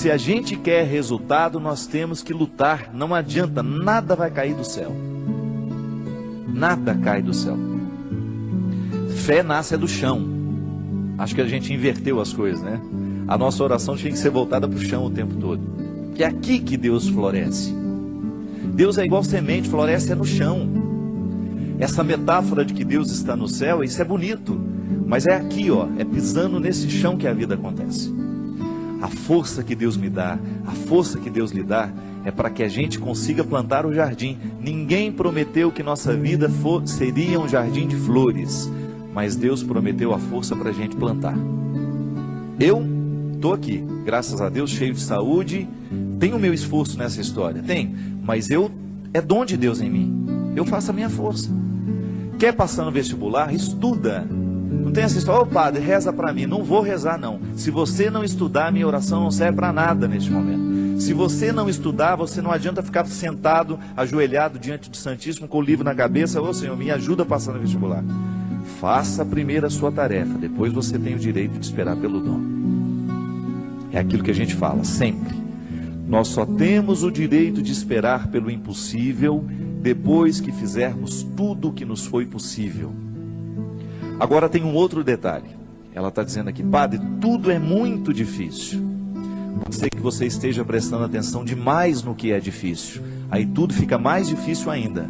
Se a gente quer resultado, nós temos que lutar. Não adianta, nada vai cair do céu. Nada cai do céu. Fé nasce do chão. Acho que a gente inverteu as coisas, né? A nossa oração tinha que ser voltada para o chão o tempo todo. Que é aqui que Deus floresce. Deus é igual semente, floresce no chão. Essa metáfora de que Deus está no céu, isso é bonito. Mas é aqui, ó, é pisando nesse chão que a vida acontece. A força que Deus me dá, a força que Deus lhe dá, é para que a gente consiga plantar o jardim. Ninguém prometeu que nossa vida seria um jardim de flores, mas Deus prometeu a força para a gente plantar. Eu estou aqui, graças a Deus, cheio de saúde, tenho o meu esforço nessa história, tem, mas é dom de Deus em mim, eu faço a minha força. Quer passar no vestibular? Estuda. Não tem essa história, ô padre, reza para mim. Não vou rezar não. Se você não estudar, minha oração não serve para nada neste momento. Se você não estudar, você não adianta ficar sentado, ajoelhado diante do Santíssimo, com o livro na cabeça. Ô Senhor, me ajuda a passar no vestibular. Faça primeiro a sua tarefa, depois você tem o direito de esperar pelo dom. É aquilo que a gente fala, sempre. Nós só temos o direito de esperar pelo impossível, depois que fizermos tudo o que nos foi possível. Agora tem um outro detalhe. Ela está dizendo aqui, padre, tudo é muito difícil. Pode ser que você esteja prestando atenção demais no que é difícil. Aí tudo fica mais difícil ainda.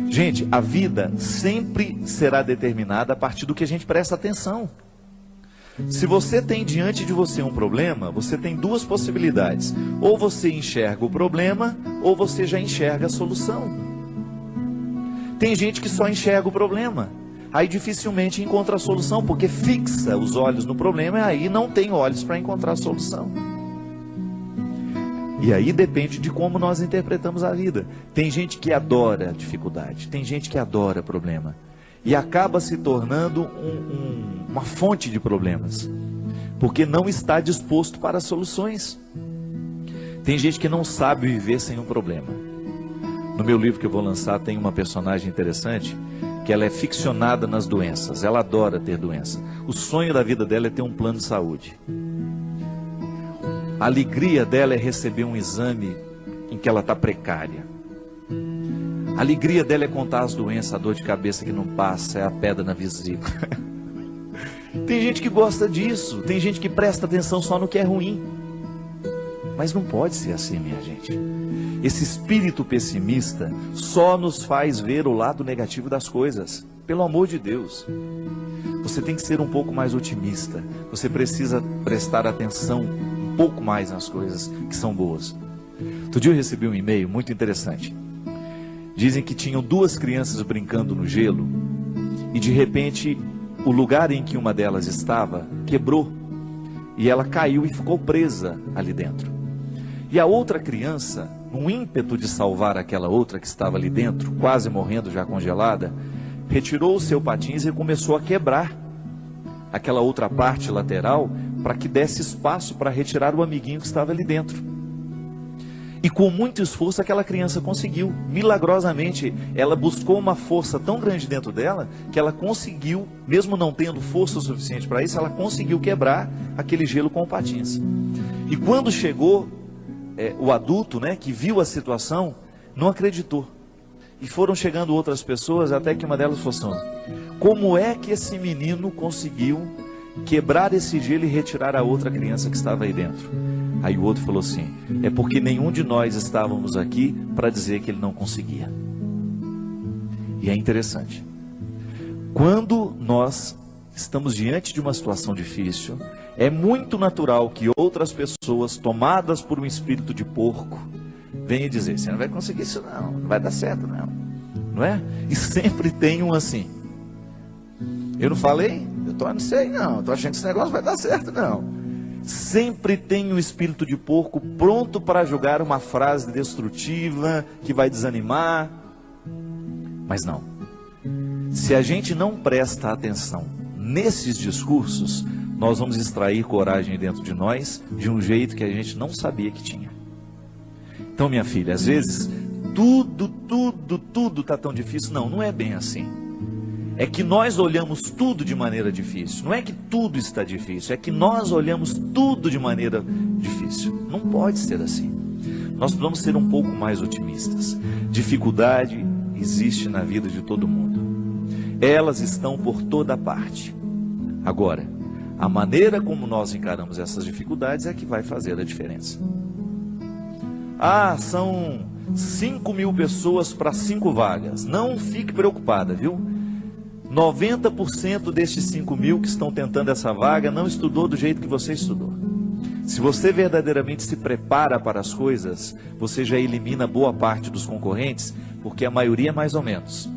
Gente, a vida sempre será determinada a partir do que a gente presta atenção. Se você tem diante de você um problema, você tem duas possibilidades. Ou você enxerga o problema, ou você já enxerga a solução. Tem gente que só enxerga o problema. Aí dificilmente encontra a solução, porque fixa os olhos no problema e aí não tem olhos para encontrar a solução. E aí depende de como nós interpretamos a vida. Tem gente que adora dificuldade, tem gente que adora problema. E acaba se tornando uma fonte de problemas, porque não está disposto para soluções. Tem gente que não sabe viver sem um problema. No meu livro que eu vou lançar tem uma personagem interessante, que ela é ficcionada nas doenças, ela adora ter doença. O sonho da vida dela é ter um plano de saúde. A alegria dela é receber um exame em que ela está precária. A alegria dela é contar as doenças, a dor de cabeça que não passa, é a pedra na vesícula. Tem gente que gosta disso, tem gente que presta atenção só no que é ruim. Mas não pode ser assim, minha gente. Esse espírito pessimista só nos faz ver o lado negativo das coisas. Pelo amor de Deus. Você tem que ser um pouco mais otimista. Você precisa prestar atenção um pouco mais nas coisas que são boas. Outro dia eu recebi um e-mail muito interessante. Dizem que tinham duas crianças brincando no gelo e de repente o lugar em que uma delas estava quebrou e ela caiu e ficou presa ali dentro. E a outra criança, num ímpeto de salvar aquela outra que estava ali dentro, quase morrendo já congelada, retirou o seu patins e começou a quebrar aquela outra parte lateral para que desse espaço para retirar o amiguinho que estava ali dentro. E com muito esforço aquela criança conseguiu, milagrosamente, ela buscou uma força tão grande dentro dela, que ela conseguiu, mesmo não tendo força suficiente para isso, ela conseguiu quebrar aquele gelo com o patins. E quando chegou o adulto, né, que viu a situação, não acreditou. E foram chegando outras pessoas, até que uma delas falou assim, como é que esse menino conseguiu quebrar esse gelo e retirar a outra criança que estava aí dentro? Aí o outro falou assim, é porque nenhum de nós estávamos aqui para dizer que ele não conseguia. E é interessante. Quando nós estamos diante de uma situação difícil, é muito natural que outras pessoas, tomadas por um espírito de porco, venham dizer, você não vai conseguir isso não, não vai dar certo não. Não é? E sempre tem um assim, eu não falei? Eu não sei não, estou achando que esse negócio vai dar certo não. Sempre tem um espírito de porco pronto para jogar uma frase destrutiva, que vai desanimar. Mas não. Se a gente não presta atenção nesses discursos, nós vamos extrair coragem dentro de nós, de um jeito que a gente não sabia que tinha. Então, minha filha, às vezes, tudo está tão difícil. Não, não é bem assim. É que nós olhamos tudo de maneira difícil. Não é que tudo está difícil, é que nós olhamos tudo de maneira difícil. difícil. Não pode ser assim. Nós precisamos ser um pouco mais otimistas. Dificuldade existe na vida de todo mundo. Elas estão por toda parte. Agora, a maneira como nós encaramos essas dificuldades é que vai fazer a diferença. São 5.000 pessoas para 5 vagas. Não fique preocupada, viu? 90% destes 5.000 que estão tentando essa vaga não estudou do jeito que você estudou. Se você verdadeiramente se prepara para as coisas, você já elimina boa parte dos concorrentes, porque a maioria é mais ou menos.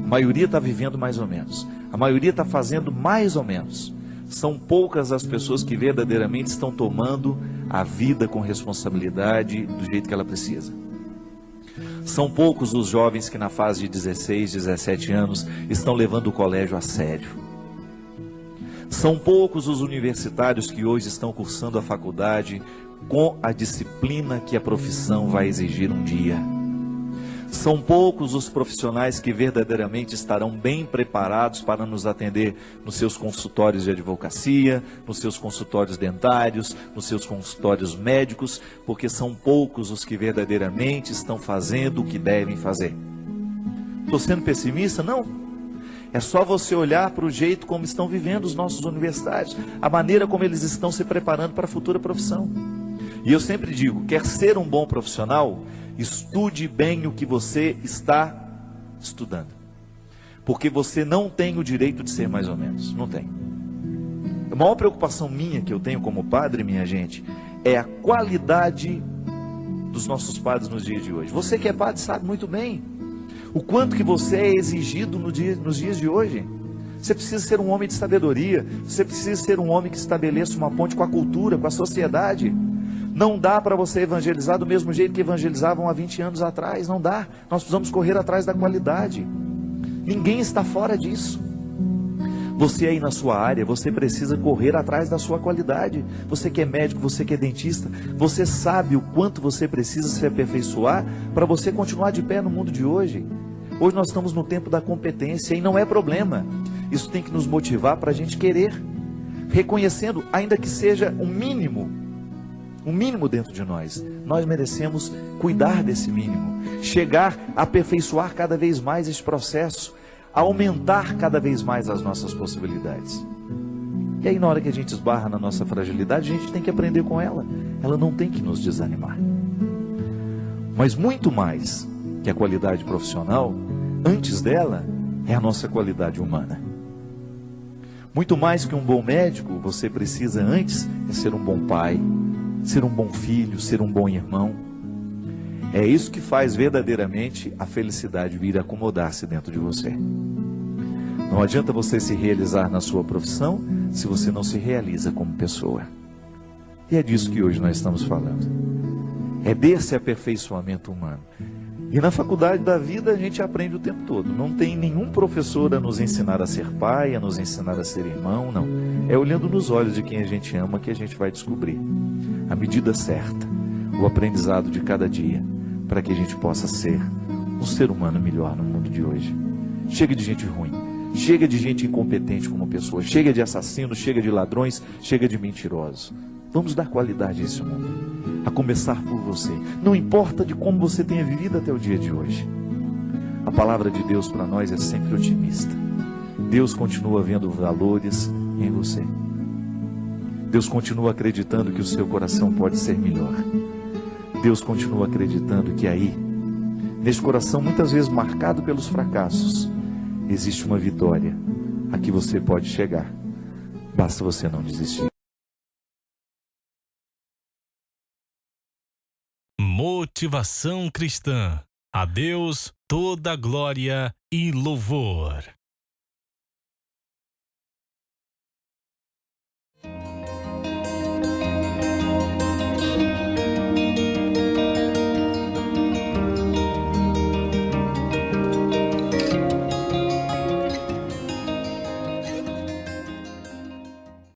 A maioria está vivendo mais ou menos. A maioria está fazendo mais ou menos. São poucas as pessoas que verdadeiramente estão tomando a vida com responsabilidade do jeito que ela precisa. São poucos os jovens que na fase de 16, 17 anos estão levando o colégio a sério. São poucos os universitários que hoje estão cursando a faculdade com a disciplina que a profissão vai exigir um dia. São poucos os profissionais que verdadeiramente estarão bem preparados para nos atender nos seus consultórios de advocacia, nos seus consultórios dentários, nos seus consultórios médicos, porque são poucos os que verdadeiramente estão fazendo o que devem fazer. Estou sendo pessimista? Não. É só você olhar para o jeito como estão vivendo os nossos universitários, a maneira como eles estão se preparando para a futura profissão. E eu sempre digo, quer ser um bom profissional? Estude bem o que você está estudando. Porque você não tem o direito de ser mais ou menos. Não tem. A maior preocupação minha que eu tenho como padre, minha gente, é a qualidade dos nossos padres nos dias de hoje. Você que é padre sabe muito bem o quanto que você é exigido nos dias de hoje. Você precisa ser um homem de sabedoria. Você precisa ser um homem que estabeleça uma ponte com a cultura, com a sociedade. Não dá para você evangelizar do mesmo jeito que evangelizavam há 20 anos atrás. Não dá. Nós precisamos correr atrás da qualidade. Ninguém está fora disso. Você aí na sua área, você precisa correr atrás da sua qualidade. Você que é médico, você que é dentista, você sabe o quanto você precisa se aperfeiçoar para você continuar de pé no mundo de hoje. Hoje nós estamos no tempo da competência e não é problema. Isso tem que nos motivar para a gente querer, reconhecendo, ainda que seja um mínimo dentro de nós. Nós merecemos cuidar desse mínimo, chegar a aperfeiçoar cada vez mais esse processo, aumentar cada vez mais as nossas possibilidades. E aí na hora que a gente esbarra na nossa fragilidade, a gente tem que aprender com ela. Ela não tem que nos desanimar. Mas muito mais que a qualidade profissional, antes dela é a nossa qualidade humana. Muito mais que um bom médico, você precisa antes é ser um bom pai, ser um bom filho, ser um bom irmão. É isso que faz verdadeiramente a felicidade vir acomodar-se dentro de você. Não adianta você se realizar na sua profissão se você não se realiza como pessoa. E é disso que hoje nós estamos falando. É desse aperfeiçoamento humano. E na faculdade da vida a gente aprende o tempo todo. Não tem nenhum professor a nos ensinar a ser pai, a nos ensinar a ser irmão, não. É olhando nos olhos de quem a gente ama que a gente vai descobrir a medida certa, o aprendizado de cada dia, para que a gente possa ser um ser humano melhor no mundo de hoje. Chega de gente ruim, chega de gente incompetente como pessoa, chega de assassinos, chega de ladrões, chega de mentirosos. Vamos dar qualidade a esse mundo, a começar por você. Não importa de como você tenha vivido até o dia de hoje. A palavra de Deus para nós é sempre otimista. Deus continua vendo valores em você. Deus continua acreditando que o seu coração pode ser melhor. Deus continua acreditando que aí, neste coração muitas vezes marcado pelos fracassos, existe uma vitória a que você pode chegar. Basta você não desistir. Motivação cristã. A Deus toda glória e louvor.